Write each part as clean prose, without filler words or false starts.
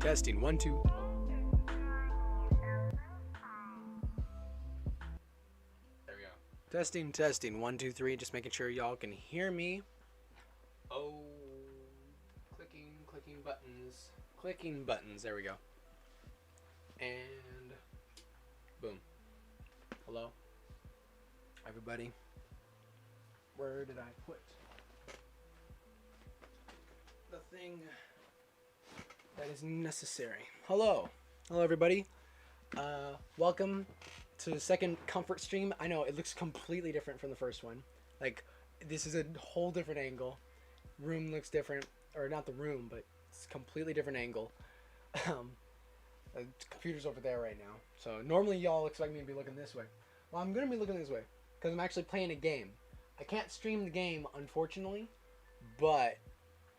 Testing, 1 2. There we go. Testing, 1 2 3. Just making sure y'all can hear me. Oh, clicking buttons. There we go. And boom. Hello, everybody. Where did I put the thing that is necessary? Hello everybody. Welcome to the second comfort stream. I know it looks completely different from the first one. Like, this is a whole different angle. Room looks different, or not the room, but it's a completely different angle. The computer's over there right now, so normally y'all expect me to be looking this way. Well, I'm gonna be looking this way because I'm actually playing a game. I can't stream the game, unfortunately, but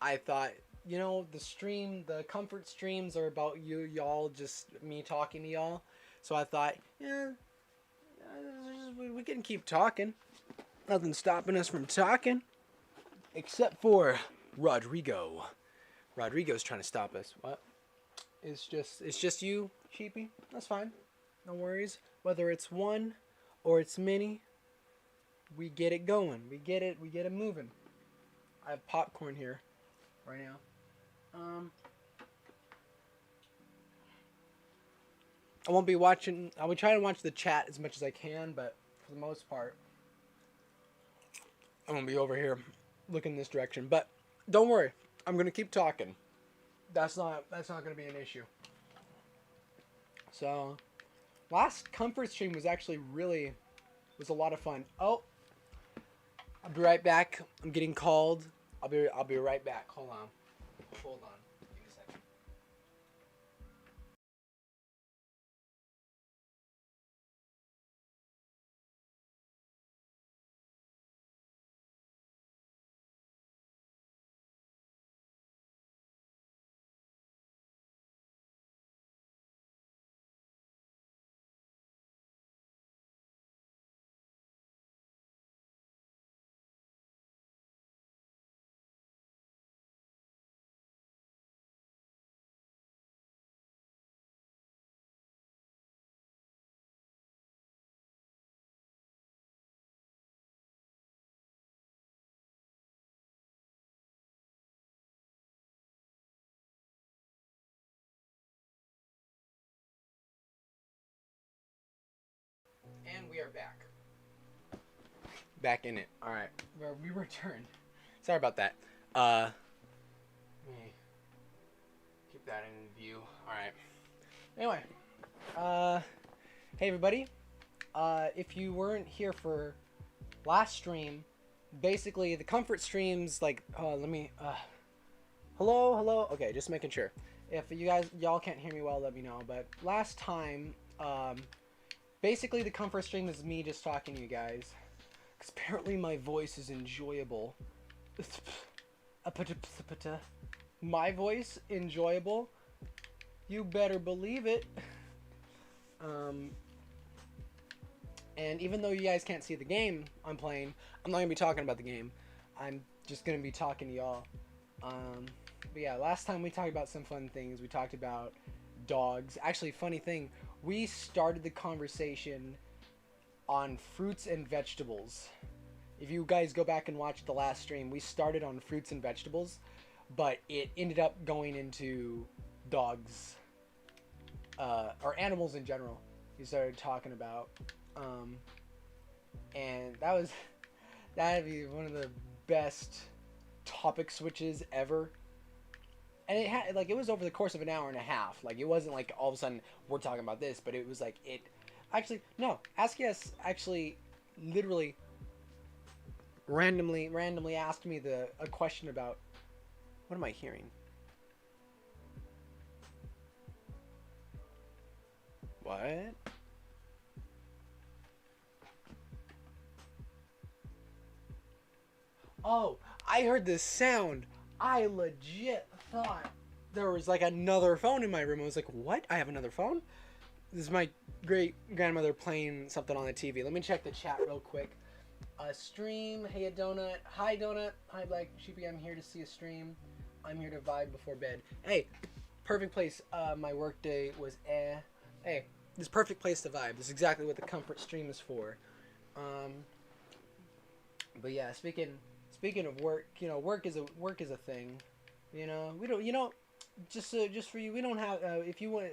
I thought, you know, the comfort streams are about y'all, just me talking to y'all. So I thought, yeah, we can keep talking. Nothing stopping us from talking, except for Rodrigo. Rodrigo's trying to stop us. What? It's just you, Sheepy. That's fine. No worries. Whether it's one or it's many, we get it going. We get it moving. I have popcorn here right now. I won't be watching. I will try to watch the chat as much as I can, but for the most part, I'm gonna be over here looking this direction. But don't worry, I'm gonna keep talking. That's not gonna be an issue. So, last comfort stream was actually was a lot of fun. Oh, I'll be right back. I'm getting called. I'll be right back. Hold on. we are back. Back in it. All right. Where we returned. Sorry about that. Let me keep that in view. All right. Anyway, hey everybody. If you weren't here for last stream, basically the comfort streams, like, hello. Okay, just making sure. If y'all can't hear me well, let me know. But last time, basically the comfort stream is me just talking to you guys. Because apparently my voice is enjoyable. My voice enjoyable? You better believe it. And even though you guys can't see the game I'm playing, I'm not going to be talking about the game. I'm just going to be talking to y'all. But yeah, last time we talked about some fun things. We talked about dogs. Actually, funny thing, we started the conversation on fruits and vegetables. If you guys go back and watch the last stream, we started on fruits and vegetables, but it ended up going into dogs, or animals in general. We started talking about, and that'd be one of the best topic switches ever. And it was over the course of an hour and a half. Like, it wasn't like all of a sudden we're talking about this, but it was like actually, no, AskYes actually literally randomly asked me a question about, what am I hearing? What? Oh, I heard this sound. I legit thought there was like another phone in my room. I was like, what? I have another phone? This is my great grandmother playing something on the TV. Let me check the chat real quick. Stream. Hey, a donut. Hi, donut. Hi, Black Sheepy. I'm here to see a stream. I'm here to vibe before bed. Hey, perfect place. My work day was Hey, this perfect place to vibe. This is exactly what the comfort stream is for. But yeah, speaking of work, work is a thing. We don't, just for you, we don't have, if you want,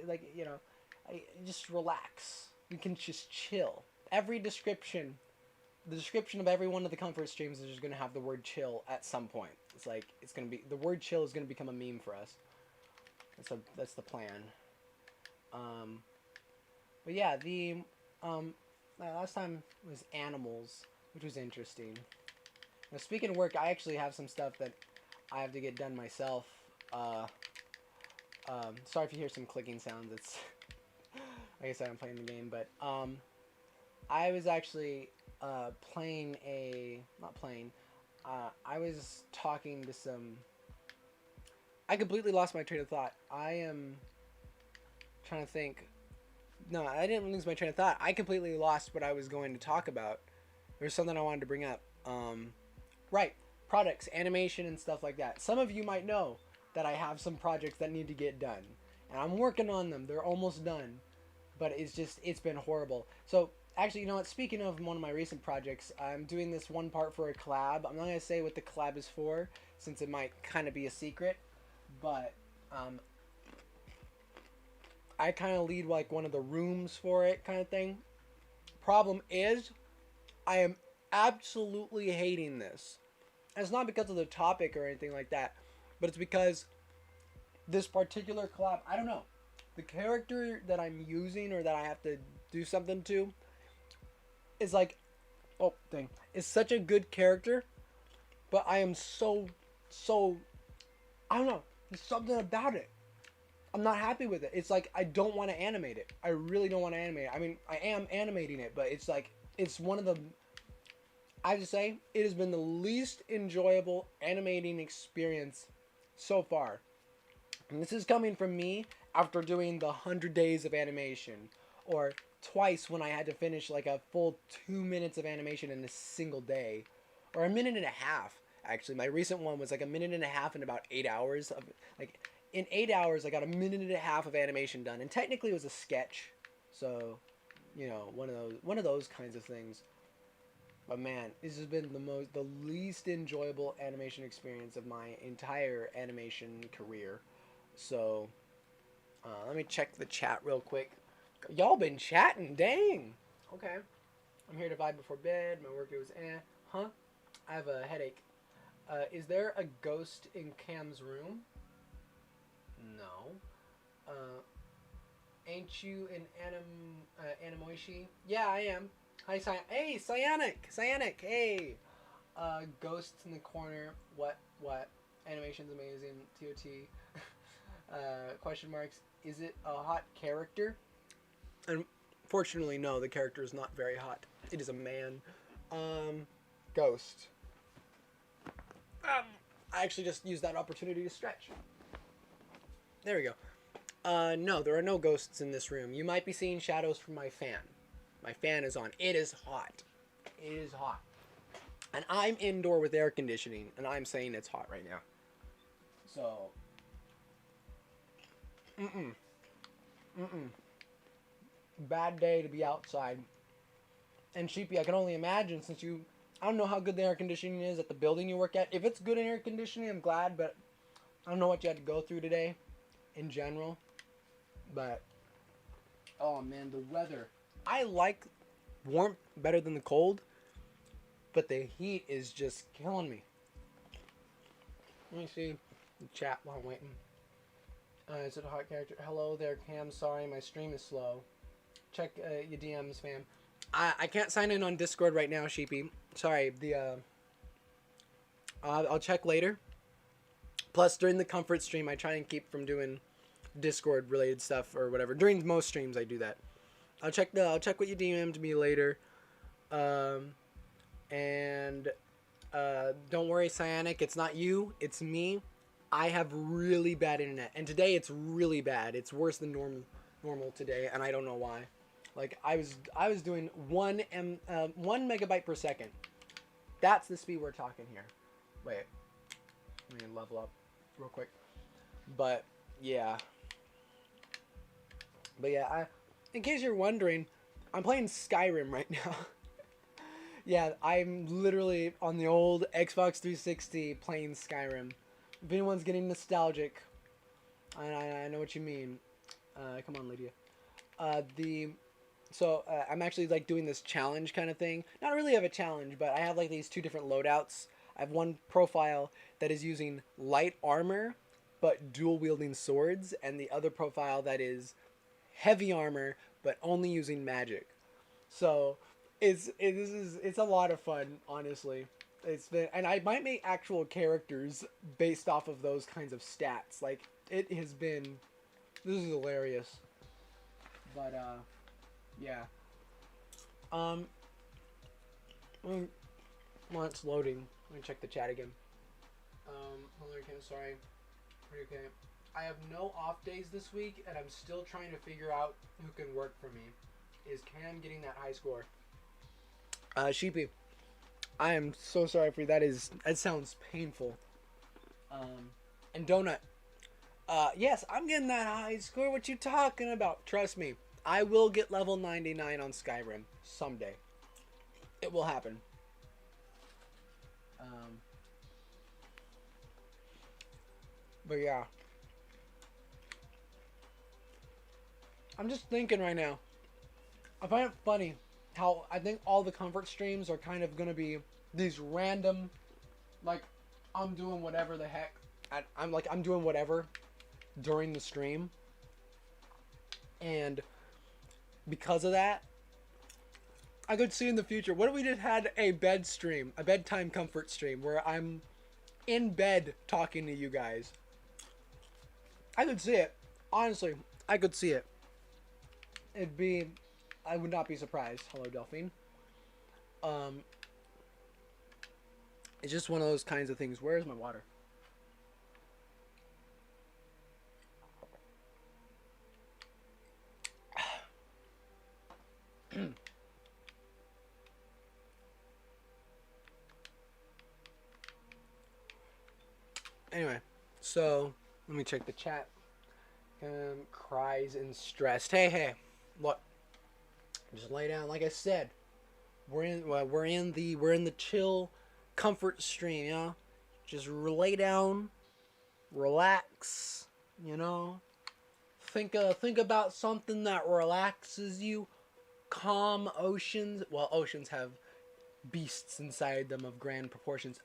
just relax. You can just chill. The description of every one of the comfort streams is just going to have the word chill at some point. The word chill is going to become a meme for us. That's the plan. But yeah, the last time was animals, which was interesting. Now, speaking of work, I actually have some stuff that I have to get done myself. Sorry if you hear some clicking sounds. It's like I said, I'm playing the game, but I was actually I was talking to some. I completely lost my train of thought. I am trying to think. No, I didn't lose my train of thought. I completely lost what I was going to talk about. There's something I wanted to bring up. Right, products, animation, and stuff like that. Some of you might know that I have some projects that need to get done, and I'm working on them. They're almost done, but it's been horrible. So actually, you know what? Speaking of one of my recent projects, I'm doing this one part for a collab. I'm not gonna say what the collab is for, since it might kind of be a secret, but I kind of lead like one of the rooms for it, kind of thing. Problem is, I am absolutely hating this. And it's not because of the topic or anything like that, but it's because this particular collab, I don't know, the character that I'm using or that I have to do something to is like, it's such a good character, but I am so I don't know, there's something about it. I'm not happy with it. It's like, I don't want to animate it. I really don't want to animate it. I mean, I am animating it, but it's like, it's one of the, I have to say, it has been the least enjoyable animating experience so far. And this is coming from me after doing the 100 days of animation, or twice when I had to finish like a full 2 minutes of animation in a single day, or a minute and a half. Actually, my recent one was like a minute and a half in about 8 hours. In 8 hours, I got a minute and a half of animation done, and technically it was a sketch, so one of those kinds of things. But man, this has been the least enjoyable animation experience of my entire animation career. So, let me check the chat real quick. Y'all been chatting, dang. Okay. I'm here to vibe before bed. My work was Huh? I have a headache. Is there a ghost in Cam's room? No. Ain't you in Anim8? Yeah, I am. Hi, Hey, Cyanic, hey! Ghosts in the corner. What? Animation's amazing. TOT. Question marks. Is it a hot character? Unfortunately, no. The character is not very hot. It is a man. Ghost. I actually just used that opportunity to stretch. There we go. No, there are no ghosts in this room. You might be seeing shadows from my fan. My fan is on. It is hot. It is hot. And I'm indoor with air conditioning, and I'm saying it's hot right now. So... Bad day to be outside. And Sheepy, I can only imagine since you... I don't know how good the air conditioning is at the building you work at. If it's good in air conditioning, I'm glad, but I don't know what you had to go through today in general. But, oh man, the weather. I like warmth better than the cold, but the heat is just killing me. Let me see the chat while I'm waiting. Is it a hot character? Hello there, Cam. Sorry, my stream is slow. Check your DMs, fam. I can't sign in on Discord right now, Sheepy. Sorry, I'll check later. Plus, during the comfort stream, I try and keep from doing Discord-related stuff or whatever. During most streams, I do that. I'll check what you DM'd me later. And don't worry, Cyanic. It's not you. It's me. I have really bad internet, and today it's really bad. It's worse than normal today, and I don't know why. Like I was doing 1 megabyte per second. That's the speed we're talking here. Wait, let me level up real quick. But yeah, in case you're wondering, I'm playing Skyrim right now. Yeah, I'm literally on the old Xbox 360 playing Skyrim. If anyone's getting nostalgic, I know what you mean. Come on, Lydia. I'm actually like doing this challenge kind of thing. Not really of a challenge, but I have like these two different loadouts. I have one profile that is using light armor, but dual wielding swords, and the other profile that is heavy armor, but only using magic. So it's a lot of fun, honestly. And I might make actual characters based off of those kinds of stats. Like, it has been, this is hilarious. But, yeah. Well, it's loading. Let me check the chat again. Hold on, sorry. Okay. I have no off days this week, and I'm still trying to figure out who can work for me. Is Cam getting that high score? Sheepy. I am so sorry for you. That sounds painful. And Donut. Yes, I'm getting that high score. What you talking about? Trust me. I will get level 99 on Skyrim someday. It will happen. But yeah. I'm just thinking right now. I find it funny how I think all the comfort streams are kind of going to be these random, like, I'm doing whatever the heck. I'm doing whatever during the stream. And because of that, I could see in the future, what if we just had a bed stream, a bedtime comfort stream, where I'm in bed talking to you guys. I could see it. Honestly, I could see it. I would not be surprised. Hello, Delphine. It's just one of those kinds of things. Where's my water? Anyway, so let me check the chat. Cries and stressed. Hey, look. Just lay down. Like I said, we're in the chill comfort stream, you know. Just lay down, relax, you know. Think about something that relaxes you. calm oceans. Well, oceans have beasts inside them of grand proportions.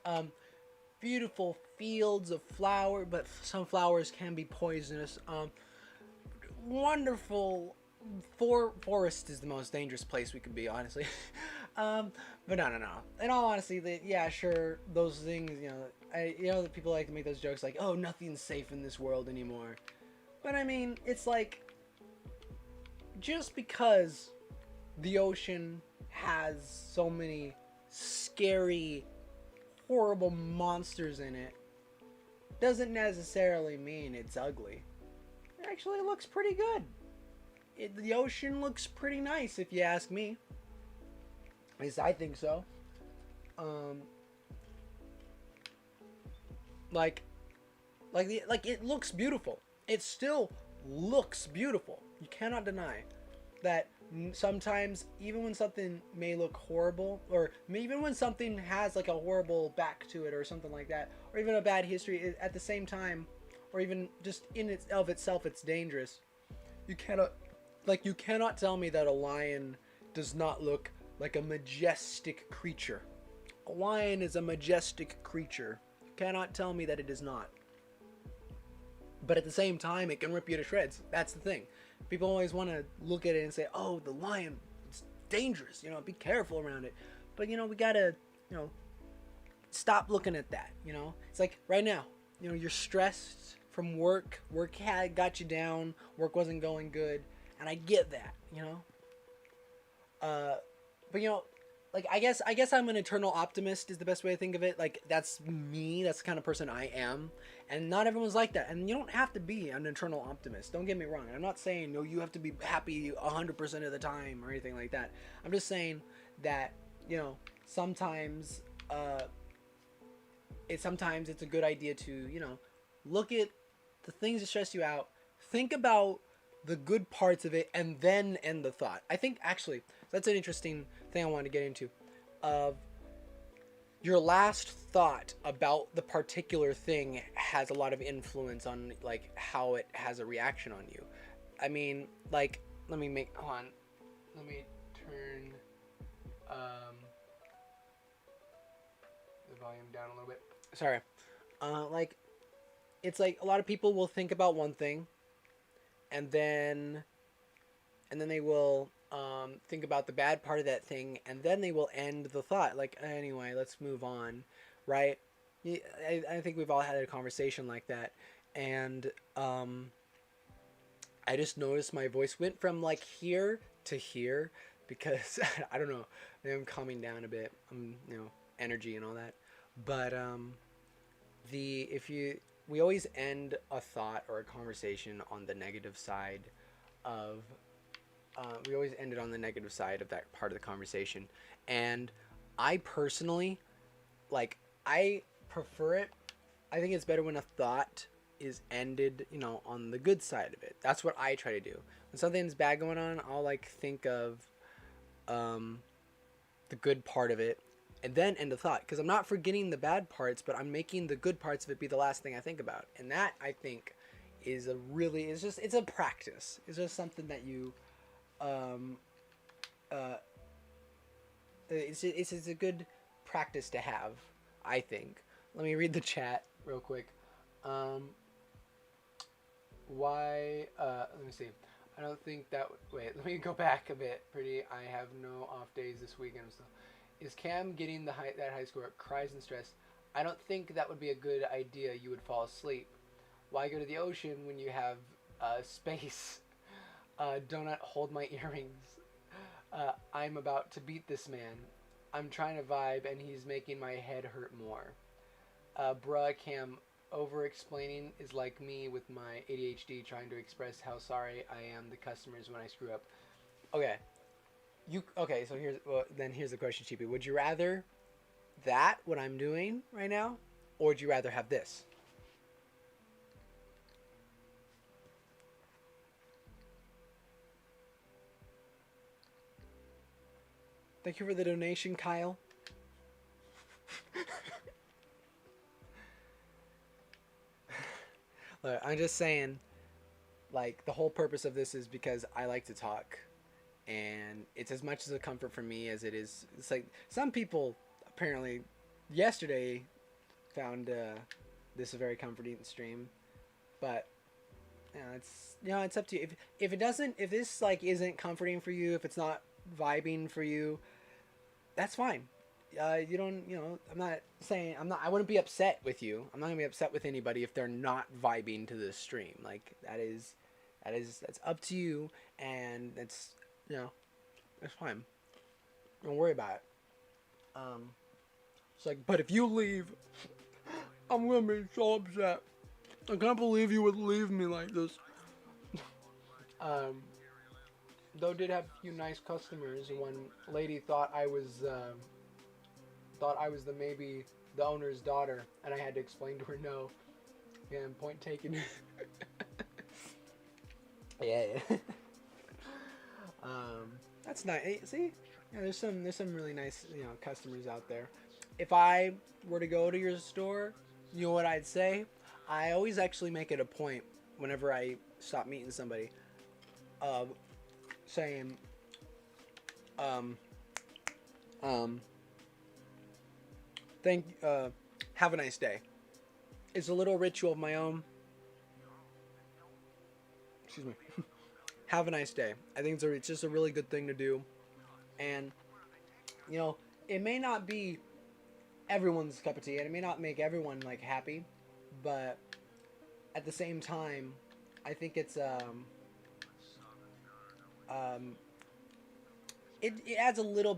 Beautiful fields of flower, but some flowers can be poisonous. Wonderful forest is the most dangerous place we could be, honestly. But no. In all honesty, yeah, sure, those things, the people like to make those jokes like, oh, nothing's safe in this world anymore. But I mean, it's like, just because the ocean has so many scary, horrible monsters in it doesn't necessarily mean it's ugly. It actually looks pretty good. The ocean looks pretty nice, if you ask me. At least I think so. Like it looks beautiful. It still looks beautiful. You cannot deny that sometimes, even when something may look horrible, or even when something has like a horrible back to it or something like that, or even a bad history, at the same time, or even just in itself, it's dangerous. You cannot tell me that a lion does not look like a majestic creature. A lion is a majestic creature. You cannot tell me that it is not. But at the same time, it can rip you to shreds. That's the thing. People always want to look at it and say, oh, the lion, it's dangerous. Be careful around it. But, we got to, stop looking at that, It's like right now, you're stressed from work. Work had got you down. Work wasn't going good. And I get that, But, like, I guess I'm an eternal optimist is the best way to think of it. Like, that's me. That's the kind of person I am. And not everyone's like that. And you don't have to be an eternal optimist. Don't get me wrong. I'm not saying, no, you have to be happy 100% of the time or anything like that. I'm just saying that, sometimes it's a good idea to, look at the things that stress you out. Think about the good parts of it and then end the thought. I think, actually, that's an interesting thing I wanted to get into. Of your last thought about the particular thing has a lot of influence on like how it has a reaction on you. I mean, like, let me turn the volume down a little bit. Sorry. Like, it's like a lot of people will think about one thing, and then they will think about the bad part of that thing, and then they will end the thought. Like, anyway, let's move on, right? I think we've all had a conversation like that, and I just noticed my voice went from like here to here because I don't know, maybe I'm calming down a bit. Energy and all that, but we always end a thought or a conversation on the negative side of. We always end it on the negative side of that part of the conversation. And I personally, I prefer it. I think it's better when a thought is ended, on the good side of it. That's what I try to do. When something's bad going on, I'll, think of the good part of it and then end the thought. Because I'm not forgetting the bad parts, but I'm making the good parts of it be the last thing I think about. And that, I think, is it's a practice. It's just something that you... it's a good practice to have, I think. Let me read the chat real quick. Let me see. I don't think that... Wait, let me go back a bit. I have no off days this weekend. So, is Cam getting that high score? Cries and stress. I don't think that would be a good idea. You would fall asleep. Why go to the ocean when you have space? Donut, hold my earrings. I'm about to beat this man. I'm trying to vibe and he's making my head hurt more. Bruh, Cam, over-explaining is like me with my ADHD trying to express how sorry I am to customers when I screw up. Okay. So here's the question, Cheapy. Would you rather that, what I'm doing right now, or would you rather have this? Thank you for the donation, Kyle. Look, I'm just saying, the whole purpose of this is because I like to talk. and it's as much as a comfort for me as it is. It's like some people apparently yesterday found this a very comforting stream, but it's up to you. If this like isn't comforting for you, if it's not vibing for you, that's fine. You don't, I'm not saying I wouldn't be upset with you. I'm not gonna be upset with anybody if they're not vibing to this stream. Like that's up to you, and that's that's fine. Don't worry about it. It's like, but if you leave, I'm gonna be so upset. I can't believe you would leave me like this. Though did have a few nice customers. One lady thought I was maybe the owner's daughter, and I had to explain to her no. Yeah, point taken. yeah. That's nice. See, yeah, there's some really nice customers out there. If I were to go to your store, you know what I'd say? I always actually make it a point whenever I stop meeting somebody, saying, have a nice day. It's a little ritual of my own. Excuse me. Have a nice day. I think it's just a really good thing to do, and it may not be everyone's cup of tea, and it may not make everyone like happy, but at the same time, I think it's it adds a little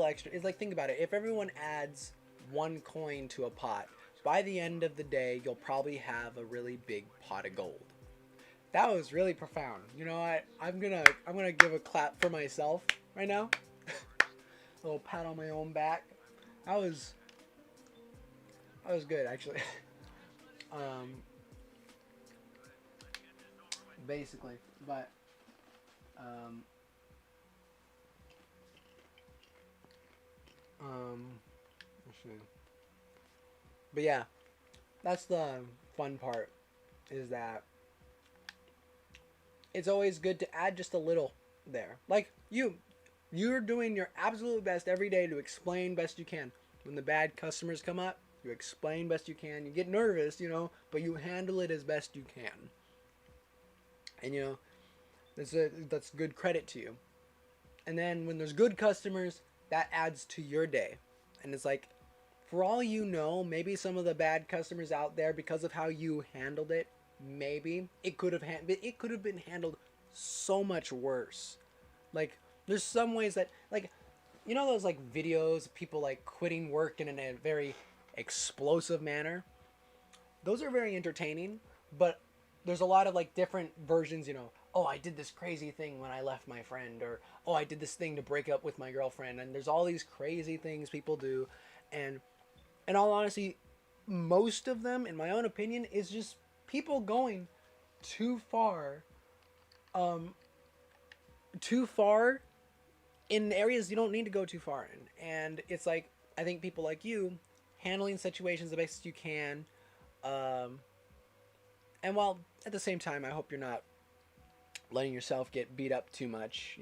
extra. It's like, think about it. If everyone adds one coin to a pot, by the end of the day, you'll probably have a really big pot of gold. That was really profound. You know what? I'm gonna give a clap for myself right now. A little pat on my own back. That was good, actually. Basically, but let's see. But yeah, that's the fun part, is that it's always good to add just a little there. Like you're doing your absolute best every day to explain best you can. When the bad customers come up, you explain best you can. You get nervous, but you handle it as best you can. And that's good credit to you. And then when there's good customers, that adds to your day. And it's like, for all you know, maybe some of the bad customers out there, because of how you handled it, maybe it could have been handled so much worse. Like, there's some ways that, like, those like videos of people like quitting work in a very explosive manner. Those are very entertaining, but there's a lot of like different versions. Oh, I did this crazy thing when I left my friend, or oh, I did this thing to break up with my girlfriend, and there's all these crazy things people do, and in all honesty, most of them, in my own opinion, is just people going too far in areas you don't need to go too far in. And it's like, I think people like you handling situations the best you can, and while at the same time, I hope you're not letting yourself get beat up too much.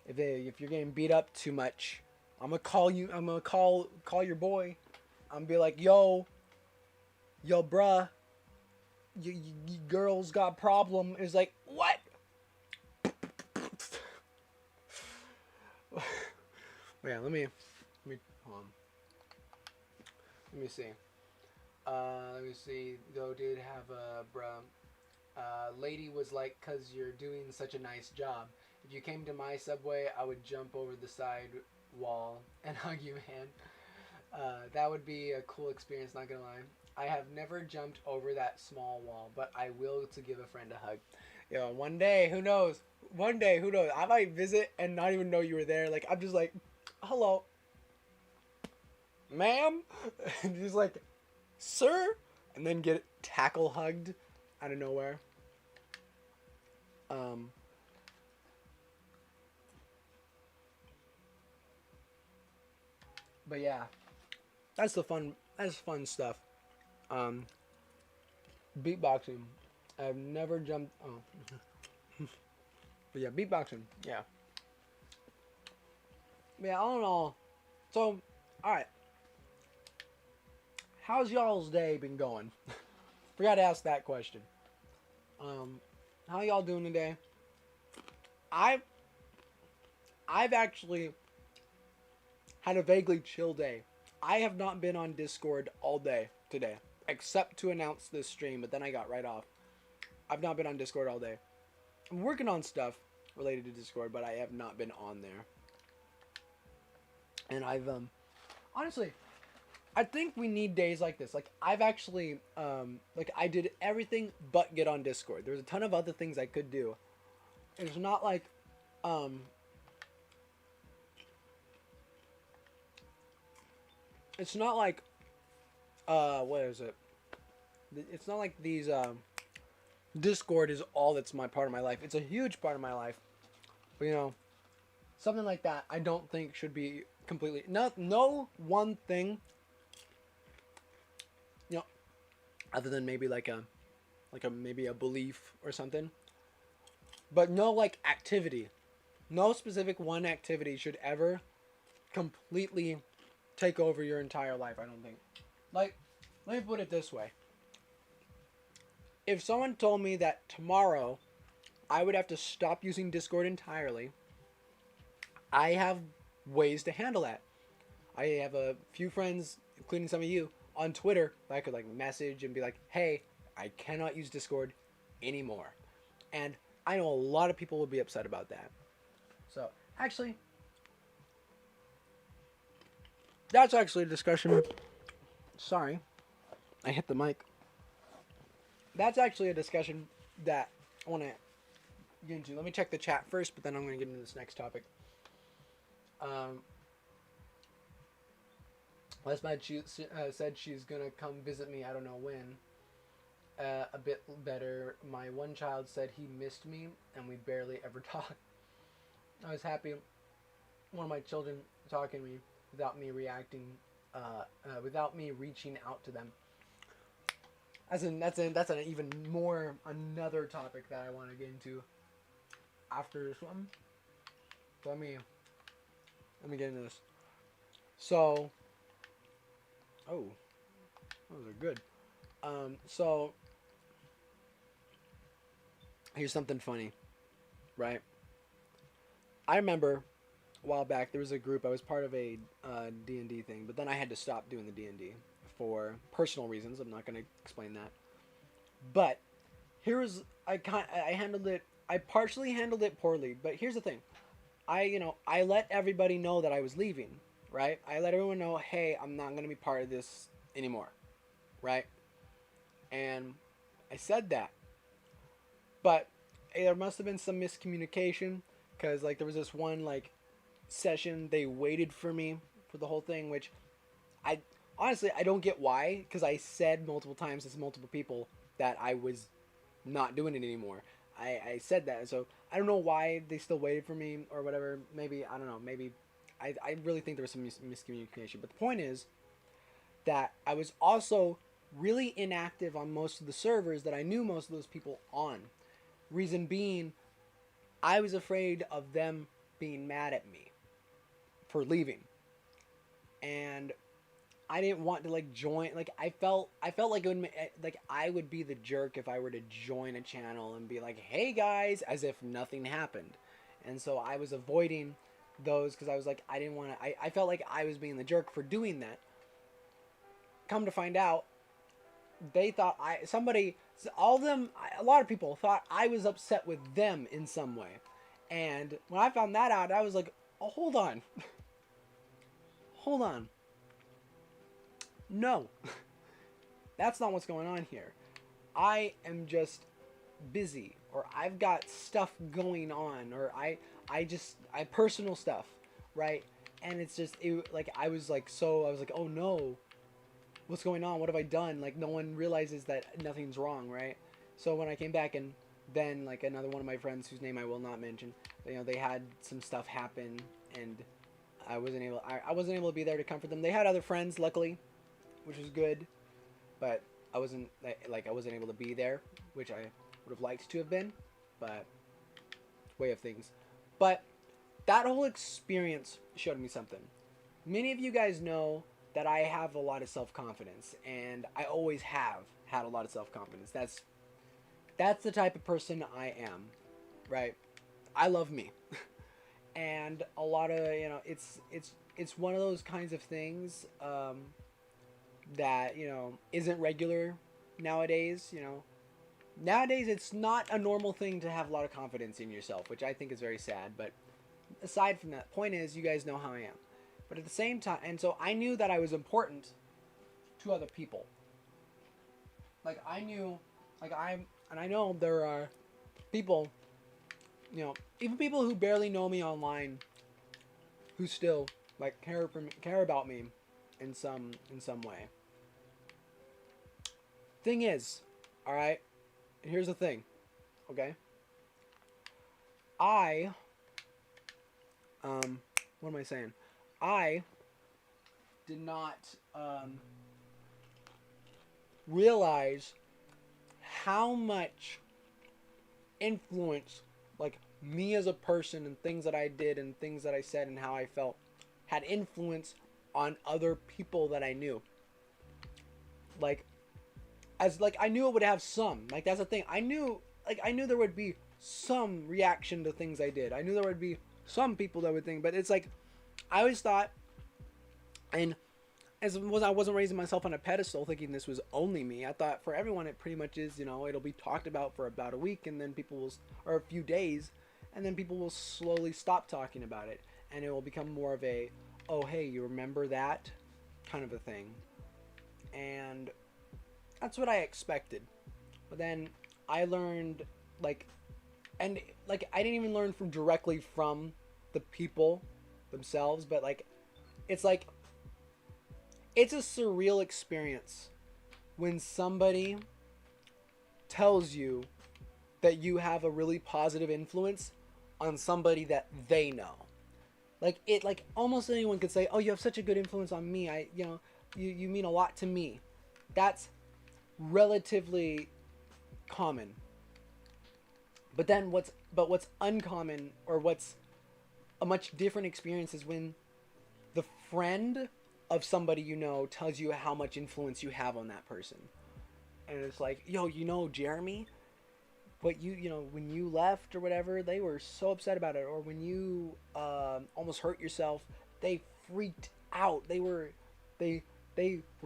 If you're getting beat up too much, I'm gonna call your boy. I'm gonna be like, yo bruh, you girls got problem. It's like, what? Yeah, let me hold on. Let me see. Though did have a lady was like, cause you're doing such a nice job. If you came to my subway, I would jump over the side wall and hug you, man. That would be a cool experience, not gonna lie. I have never jumped over that small wall, but I will to give a friend a hug. One day, who knows? I might visit and not even know you were there. Like, I'm just like, hello, ma'am, and just like, sir, and then get tackle hugged out of nowhere. But yeah, that's fun stuff. Beatboxing. I've never jumped. Oh. But yeah, beatboxing. Yeah. Yeah, all in all. So, alright. How's y'all's day been going? Forgot to ask that question. How y'all doing today? I've actually had a vaguely chill day. I have not been on Discord all day today, except to announce this stream, but then I got right off. I've not been on Discord all day. I'm working on stuff related to Discord, but I have not been on there. And I've, honestly, I think we need days like this. Like, I've actually, like, I did everything but get on Discord. There's a ton of other things I could do. It's not like, it's not like, what is it? It's not like these, Discord is all that's my part of my life. It's a huge part of my life. But, you know, something like that I don't think should be completely, no one thing, you know, other than maybe like a maybe a belief or something. But no, like, activity. No specific one activity should ever completely take over your entire life, I don't think. Like, let me put it this way. If someone told me that tomorrow I would have to stop using Discord entirely, I have ways to handle that. I have a few friends, including some of you, on Twitter that I could, like, message and be like, hey, I cannot use Discord anymore. And I know a lot of people would be upset about that. So, actually, that's actually a discussion. Sorry, I hit the mic. That's actually a discussion that I want to get into. Let me check the chat first, but then I'm going to get into this next topic. Last night she said she's going to come visit me, I don't know when. A bit better. My one child said he missed me, and we barely ever talked. I was happy one of my children talking to me without me reacting, without me reaching out to them. That's an even more, another topic that I want to get into after this one. So let me get into this. So, oh, those are good. So here's something funny, right? I remember a while back there was a group, I was part of a D&D thing, but then I had to stop doing the D&D for personal reasons. I'm not going to explain that. But I partially handled it poorly, but here's the thing. I let everybody know that I was leaving, right? I let everyone know, hey, I'm not going to be part of this anymore, right? And I said that. But there must have been some miscommunication, because, like, there was this one, like, session, they waited for me for the whole thing, which honestly, I don't get why, because I said multiple times to multiple people that I was not doing it anymore. I said that, so I don't know why they still waited for me or whatever. Maybe, I don't know, maybe I really think there was some miscommunication. But the point is that I was also really inactive on most of the servers that I knew most of those people on. Reason being, I was afraid of them being mad at me for leaving. And I didn't want to, like, join, like, I felt like it would, like, I would be the jerk if I were to join a channel and be like, hey guys, as if nothing happened. And so I was avoiding those, because I was like, I didn't want to, I felt like I was being the jerk for doing that. Come to find out, they thought a lot of people thought I was upset with them in some way. And when I found that out, I was like, oh, hold on. Hold on. No. That's not what's going on here. I am just busy, or I've got stuff going on, or I personal stuff, right? And it's just, I was like, oh no, what's going on? What have I done? Like, no one realizes that nothing's wrong, right? So when I came back, and then, like, another one of my friends, whose name I will not mention, you know, they had some stuff happen, and I wasn't able to be there to comfort them. They had other friends, luckily, which was good, but I wasn't able to be there, which I would have liked to have been, but way of things. But that whole experience showed me something. Many of you guys know that I have a lot of self-confidence, and I always have had a lot of self-confidence. That's the type of person I am, right? I love me. And a lot of, it's one of those kinds of things that, isn't regular nowadays, Nowadays, it's not a normal thing to have a lot of confidence in yourself, which I think is very sad. But aside from that, point is, you guys know how I am. But at the same time, and so I knew that I was important to other people. Like, I knew, and I know there are people, even people who barely know me online, who still, like, care about me in some way. Thing is, alright, here's the thing, okay? What am I saying? I did not realize how much influence, like, me as a person and things that I did and things that I said and how I felt had influence on other people that I knew. I knew it would have some. Like, that's the thing. I knew there would be some reaction to things I did. I knew there would be some people that would think, but it's like, I always thought, and I wasn't raising myself on a pedestal thinking this was only me. I thought for everyone it pretty much is, it'll be talked about for about a week, and then or a few days, and then people will slowly stop talking about it, and it will become more of a, oh, hey, you remember that kind of a thing. And that's what I expected. But then I learned, I didn't even learn directly from the people themselves, but it's a surreal experience when somebody tells you that you have a really positive influence on somebody that they know. Almost anyone could say, oh, you have such a good influence on me. You mean a lot to me. That's relatively common. But then what's uncommon, or what's a much different experience, is when the friend of somebody tells you how much influence you have on that person. And it's like, yo, Jeremy, what when you left or whatever, they were so upset about it. Or when you almost hurt yourself, they freaked out. They were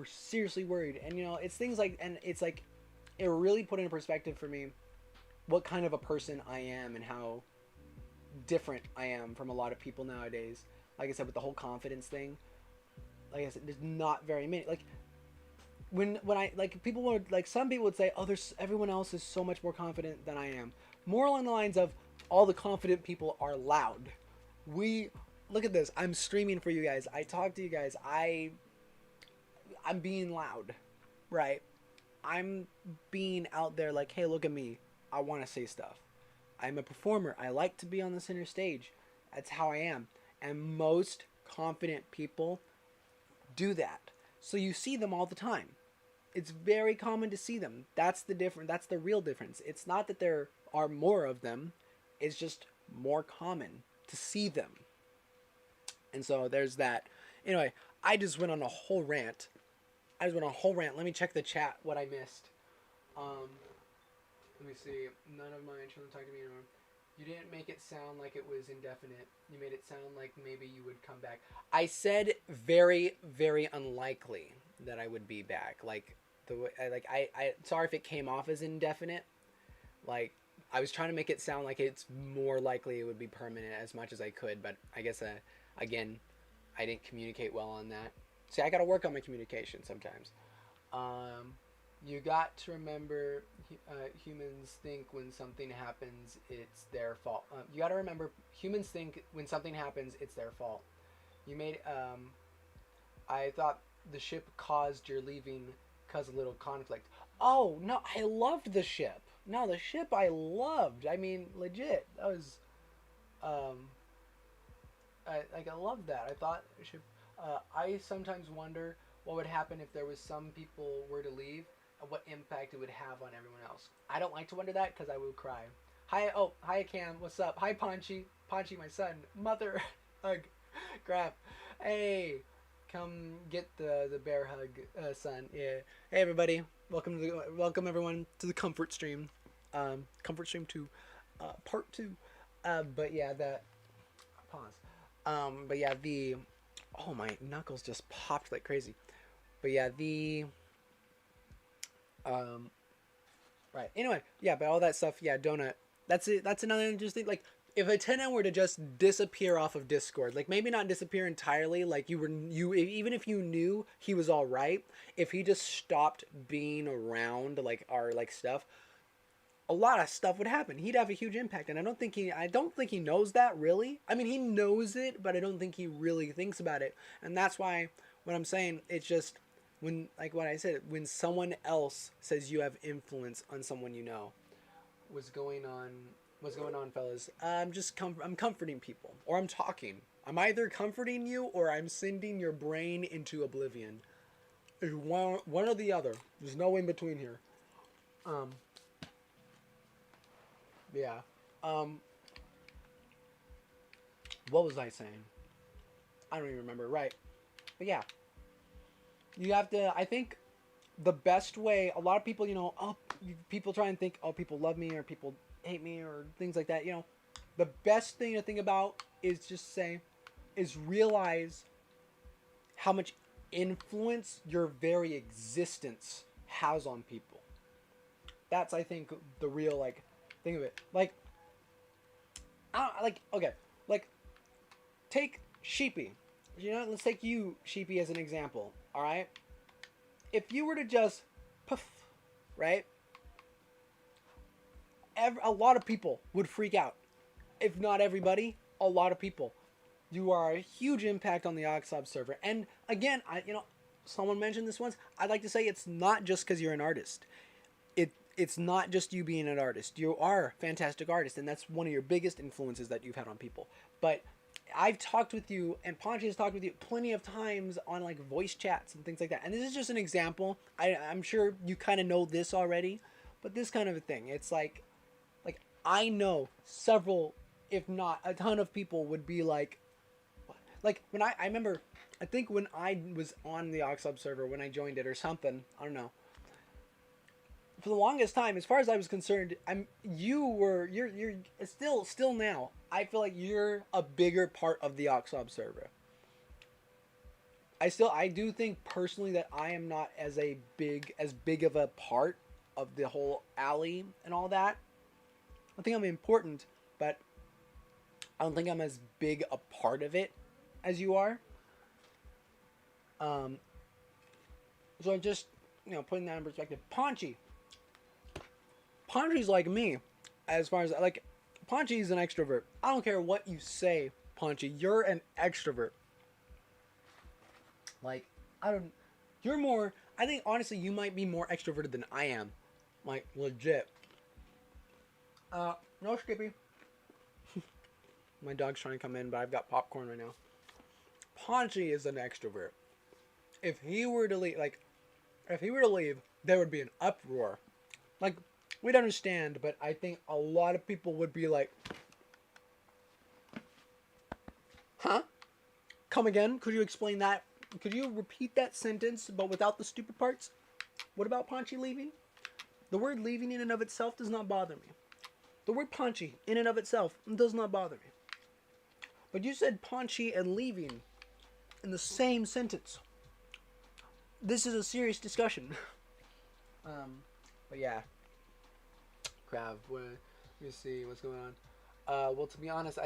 seriously worried. And it's things like, and it's like, it really put into perspective for me what kind of a person I am and how different I am from a lot of people nowadays. Like I said, with the whole confidence thing, like I said, there's not very many. Like, when I, people would, some people would say, oh, everyone else is so much more confident than I am. More along the lines of, all the confident people are loud. Look at this, I'm streaming for you guys, I talk to you guys, I'm being loud, right? I'm being out there like, hey, look at me, I want to say stuff. I'm a performer, I like to be on the center stage. That's how I am. And most confident people do that. So you see them all the time. It's very common to see them. That's the difference. That's the real difference. It's not that there are more of them. It's just more common to see them. And so there's that. Anyway, I just went on a whole rant. Let me check the chat, what I missed. Let me see. None of my children talk to me anymore. You didn't make it sound like it was indefinite. You made it sound like maybe you would come back. I said very, very unlikely that I would be back. Sorry if it came off as indefinite. I was trying to make it sound like it's more likely it would be permanent as much as I could, but I guess, again, I didn't communicate well on that. See, I gotta work on my communication sometimes. You got to remember, humans think when something happens, it's their fault. You gotta remember, humans think when something happens, it's their fault. I thought the ship caused your leaving cause a little conflict. Oh, no, I loved the ship. No, the ship I loved. I mean, legit. That was, I loved that. I thought the ship, I sometimes wonder what would happen if there was some people were to leave, and what impact it would have on everyone else. I don't like to wonder that because I would cry. Hi Cam, what's up? Hi Ponchy, my son, mother, hug, grab. Hey, come get the bear hug, son. Yeah. Hey everybody, welcome everyone to the comfort stream, comfort stream 2, part 2. But yeah, that pause. But yeah, oh my knuckles just popped like crazy. But yeah, um right. Anyway, yeah, but all that stuff, yeah, donut. That's it. That's another interesting. Like, if a 10 were to just disappear off of Discord, like maybe not disappear entirely, like even if you knew he was all right, if he just stopped being around like our like stuff, a lot of stuff would happen. He'd have a huge impact, and I don't think he knows that really. I mean, he knows it, but I don't think he really thinks about it, and that's why what I'm saying, it's just when, like what I said, when someone else says you have influence on someone you know, what's going on? What's going on, fellas? I'm comforting people, or I'm talking. I'm either comforting you or I'm sending your brain into oblivion. It's one or the other. There's no in between here. Um, yeah. Um, what was I saying? I don't even remember. Right. But yeah, you have to. I think the best way. A lot of people, people try and think, oh, people love me or people hate me or things like that. The best thing to think about is realize how much influence your very existence has on people. That's, I think, the real thing of it. Okay, take Sheepy. Let's take you, Sheepy, as an example. All right. If you were to just poof, right? A lot of people would freak out. If not everybody, a lot of people. You are a huge impact on the Oxob server. And again, someone mentioned this once. I'd like to say it's not just because you're an artist. It's not just you being an artist. You are a fantastic artist, and that's one of your biggest influences that you've had on people. But I've talked with you, and Ponchi has talked with you plenty of times on voice chats and things like that. And this is just an example. I'm sure you kind of know this already, but this kind of a thing. It's I know several, if not a ton of people would be like when I remember, I think when I was on the Oxob server, when I joined it or something, I don't know. For the longest time, as far as I was concerned, you're still now. I feel like you're a bigger part of the Oxob server. I do think personally that I am not as big of a part of the whole alley and all that. I think I'm important, but I don't think I'm as big a part of it as you are. So I'm just, putting that in perspective. Ponchi's like me, as far as, Ponchi's an extrovert. I don't care what you say, Ponchi. You're an extrovert. You're more, I think, honestly, you might be more extroverted than I am. Legit. No, Skippy. My dog's trying to come in, but I've got popcorn right now. Ponchi is an extrovert. If he were to leave, there would be an uproar. We'd understand, but I think a lot of people would be like, huh? Come again? Could you explain that? Could you repeat that sentence, but without the stupid parts? What about Ponchi leaving? The word leaving in and of itself does not bother me. The word Ponchi in and of itself does not bother me. But you said Ponchi and leaving in the same sentence. This is a serious discussion. But yeah. Crab, let me see what's going on. Well, to be honest, I